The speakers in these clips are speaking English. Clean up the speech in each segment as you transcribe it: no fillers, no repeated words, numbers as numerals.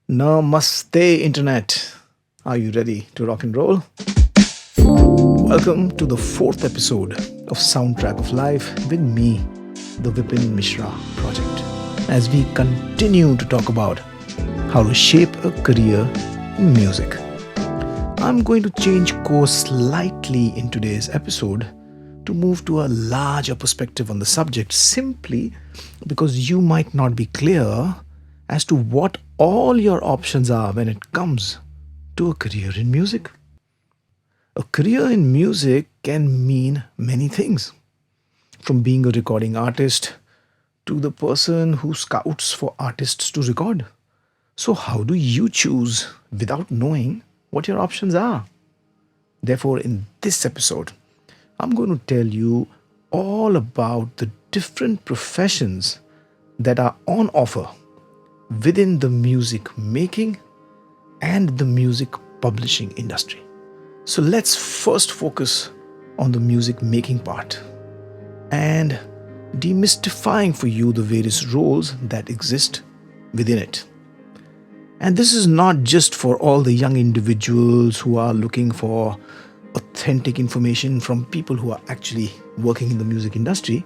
Namaste, Internet. Are you ready to rock and roll? Welcome to the fourth episode of Soundtrack of Life with me, the Vipin Mishra project, as we continue to talk about how to shape a career in music. I'm going to change course slightly in today's episode to move to a larger perspective on the subject simply because you might not be clear as to what all your options are when it comes to a career in music. A career in music can mean many things, from being a recording artist to the person who scouts for artists to record. So, how do you choose without knowing what your options are? Therefore, in this episode, I'm going to tell you all about the different professions that are on offer within the music making and the music publishing industry. So let's first focus on the music making part and demystifying for you the various roles that exist within it. And this is not just for all the young individuals who are looking for authentic information from people who are actually working in the music industry,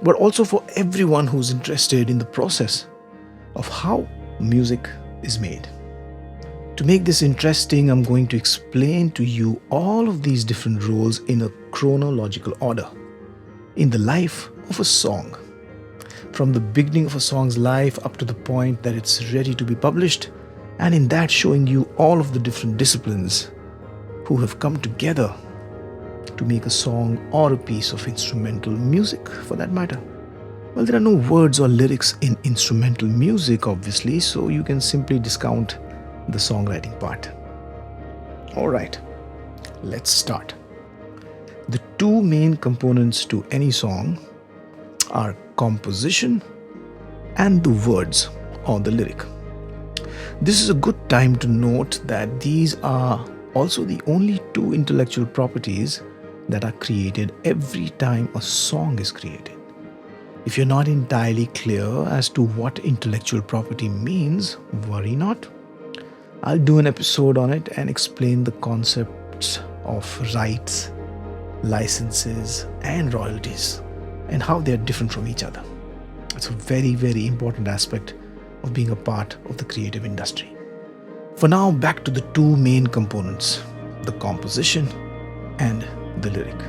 but also for everyone who's interested in the process of how music is made. To make this interesting, I'm going to explain to you all of these different roles in a chronological order in the life of a song. From the beginning of a song's life up to the point that it's ready to be published, and in that showing you all of the different disciplines who have come together to make a song or a piece of instrumental music for that matter. Well, there are no words or lyrics in instrumental music, obviously, so you can simply discount the songwriting part. Alright, let's start. The two main components to any song are composition and the words or the lyric. This is a good time to note that these are also the only two intellectual properties that are created every time a song is created. If you're not entirely clear as to what intellectual property means, worry not. I'll do an episode on it and explain the concepts of rights, licenses, and royalties and how they're different from each other. It's a very, very important aspect of being a part of the creative industry. For now, back to the two main components, the composition and the lyric.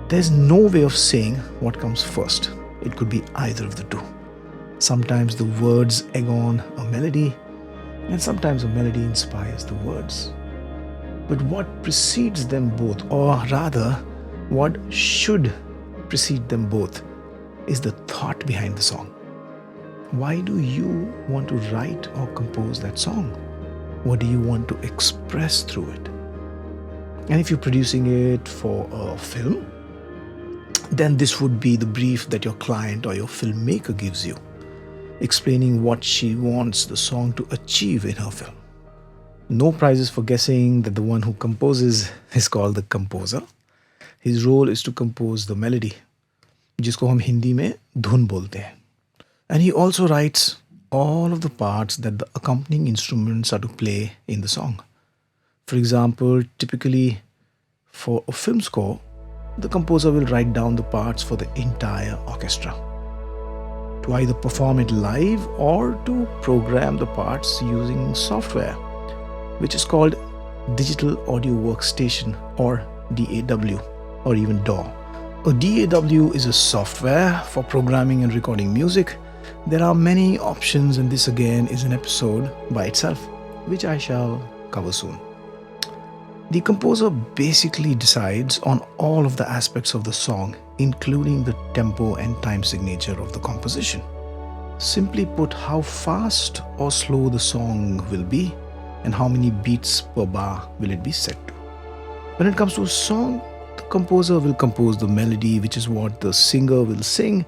There's no way of saying what comes first. It could be either of the two. Sometimes the words egg on a melody, and sometimes a melody inspires the words. But what precedes them both, or rather, what should precede them both, is the thought behind the song. Why do you want to write or compose that song? What do you want to express through it? And if you're producing it for a film, then this would be the brief that your client or your filmmaker gives you, explaining what she wants the song to achieve in her film. No prizes for guessing that the one who composes is called the composer. His role is to compose the melody, जिसको हम हिंदी में धुन बोलते हैं. And he also writes all of the parts that the accompanying instruments are to play in the song. For example, typically for a film score, the composer will write down the parts for the entire orchestra to either perform it live or to program the parts using software, which is called Digital Audio Workstation or DAW or even DAW. A DAW is a software for programming and recording music. There are many options, and this again is an episode by itself, which I shall cover soon. The composer basically decides on all of the aspects of the song, including the tempo and time signature of the composition. Simply put, how fast or slow the song will be and how many beats per bar will it be set to. When it comes to a song, the composer will compose the melody, which is what the singer will sing,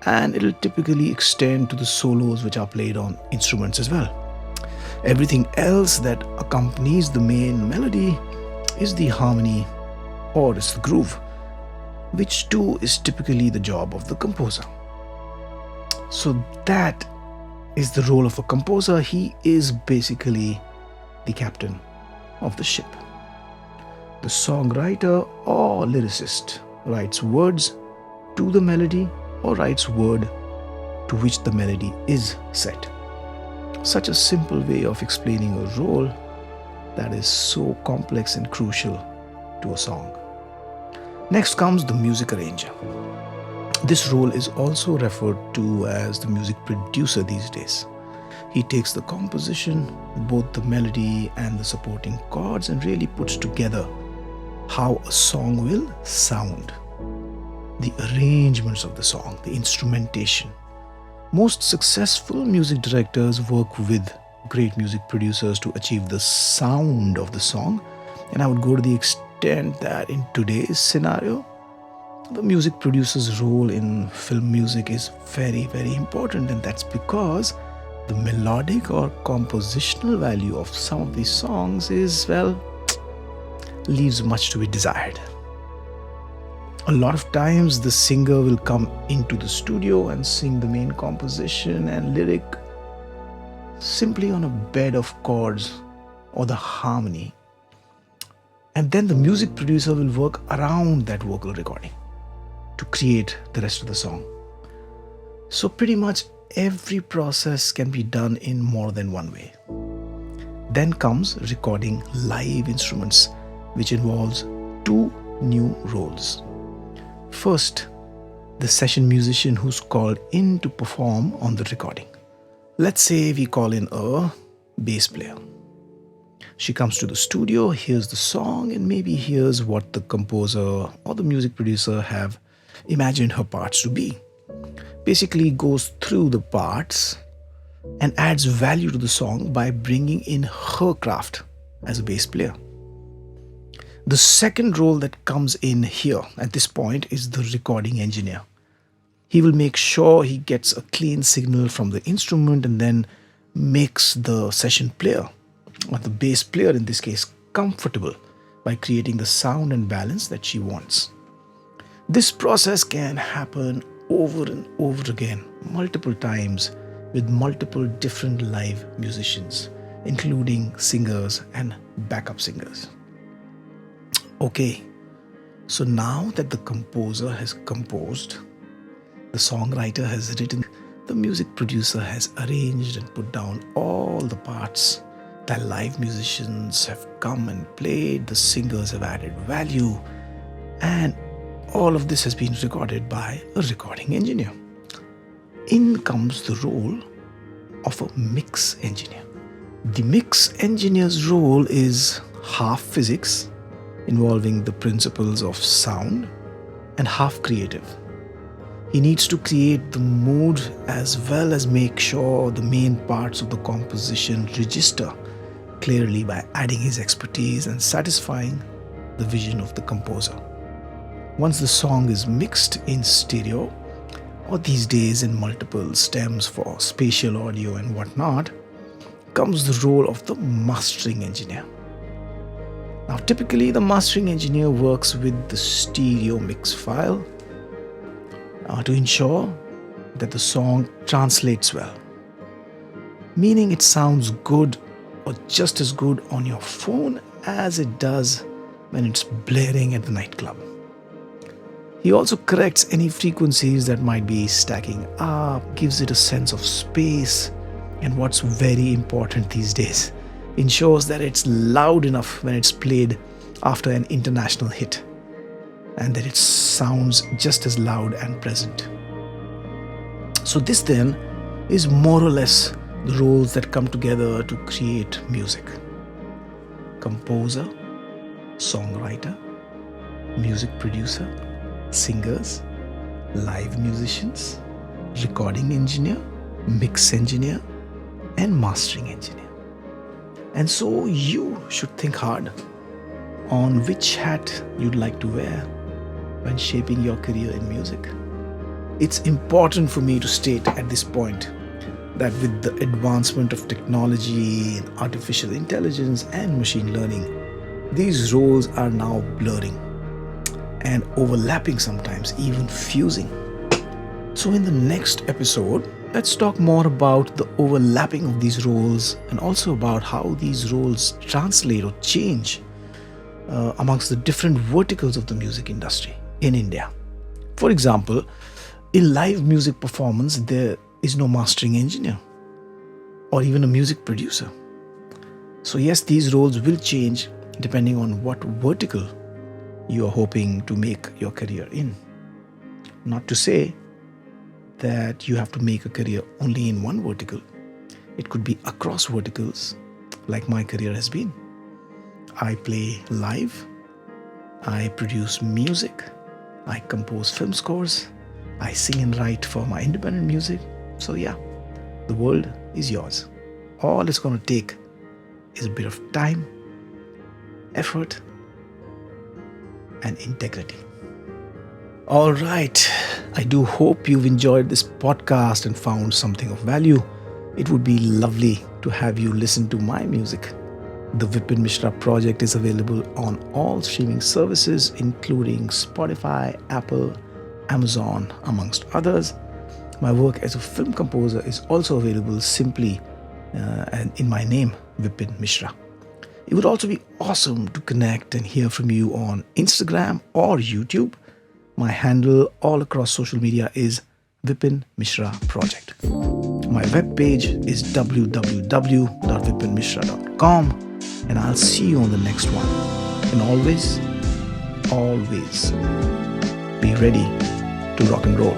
and it will typically extend to the solos which are played on instruments as well. Everything else that accompanies the main melody is the harmony or is the groove, which too is typically the job of the composer. So that is the role of a composer. He is basically the captain of the ship. The songwriter or lyricist writes words to the melody or writes word to which the melody is set. Such a simple way of explaining a role that is so complex and crucial to a song. Next comes the music arranger. This role is also referred to as the music producer these days. He takes the composition, both the melody and the supporting chords, and really puts together how a song will sound. The arrangements of the song, the instrumentation. Most successful music directors work with great music producers to achieve the sound of the song. And I would go to the extent that in today's scenario, the music producer's role in film music is very, very important. And that's because the melodic or compositional value of some of these songs is, well, leaves much to be desired. A lot of times the singer will come into the studio and sing the main composition and lyric simply on a bed of chords or the harmony. And then the music producer will work around that vocal recording to create the rest of the song. So pretty much every process can be done in more than one way. Then comes recording live instruments, which involves two new roles. First, the session musician who's called in to perform on the recording. Let's say we call in a bass player. She comes to the studio, hears the song, and maybe hears what the composer or the music producer have imagined her parts to be. Basically goes through the parts and adds value to the song by bringing in her craft as a bass player. The second role that comes in here at this point is the recording engineer. He will make sure he gets a clean signal from the instrument and then makes the session player, or the bass player in this case, comfortable by creating the sound and balance that she wants. This process can happen over and over again, multiple times, with multiple different live musicians, including singers and backup singers. Okay, so now that the composer has composed, the songwriter has written, the music producer has arranged and put down all the parts, the live musicians have come and played, the singers have added value, and all of this has been recorded by a recording engineer. In comes the role of a mix engineer. The mix engineer's role is half physics, involving the principles of sound, and half creative. He needs to create the mood as well as make sure the main parts of the composition register clearly by adding his expertise and satisfying the vision of the composer. Once the song is mixed in stereo, or these days in multiple stems for spatial audio and whatnot, comes the role of the mastering engineer. Now, typically the mastering engineer works with the stereo mix file to ensure that the song translates well, meaning it sounds good or just as good on your phone as it does when it's blaring at the nightclub. He also corrects any frequencies that might be stacking up, gives it a sense of space, and what's very important these days, ensures that it's loud enough when it's played after an international hit, and that it sounds just as loud and present. So this then is more or less the roles that come together to create music. Composer, songwriter, music producer, singers, live musicians, recording engineer, mix engineer, and mastering engineer. And so you should think hard on which hat you'd like to wear when shaping your career in music. It's important for me to state at this point that with the advancement of technology, artificial intelligence, and machine learning, these roles are now blurring and overlapping, sometimes even fusing. So in the next episode, let's talk more about the overlapping of these roles and also about how these roles translate or change amongst the different verticals of the music industry in India. For example, in live music performance, there is no mastering engineer or even a music producer. So, yes, these roles will change depending on what vertical you are hoping to make your career in. Not to say that you have to make a career only in one vertical, it could be across verticals, like my career has been. I play live, I produce music, I compose film scores, I sing and write for my independent music. So, yeah, the world is yours. All it's going to take is a bit of time, effort, and integrity. All right, I do hope you've enjoyed this podcast and found something of value. It would be lovely to have you listen to my music. The Vipin Mishra project is available on all streaming services, including Spotify, Apple, Amazon, amongst others. My work as a film composer is also available simply and in my name, Vipin Mishra. It would also be awesome to connect and hear from you on Instagram or YouTube. My handle all across social media is Vipin Mishra Project. My webpage is www.vipinmishra.com, and I'll see you on the next one. And always be ready to rock and roll.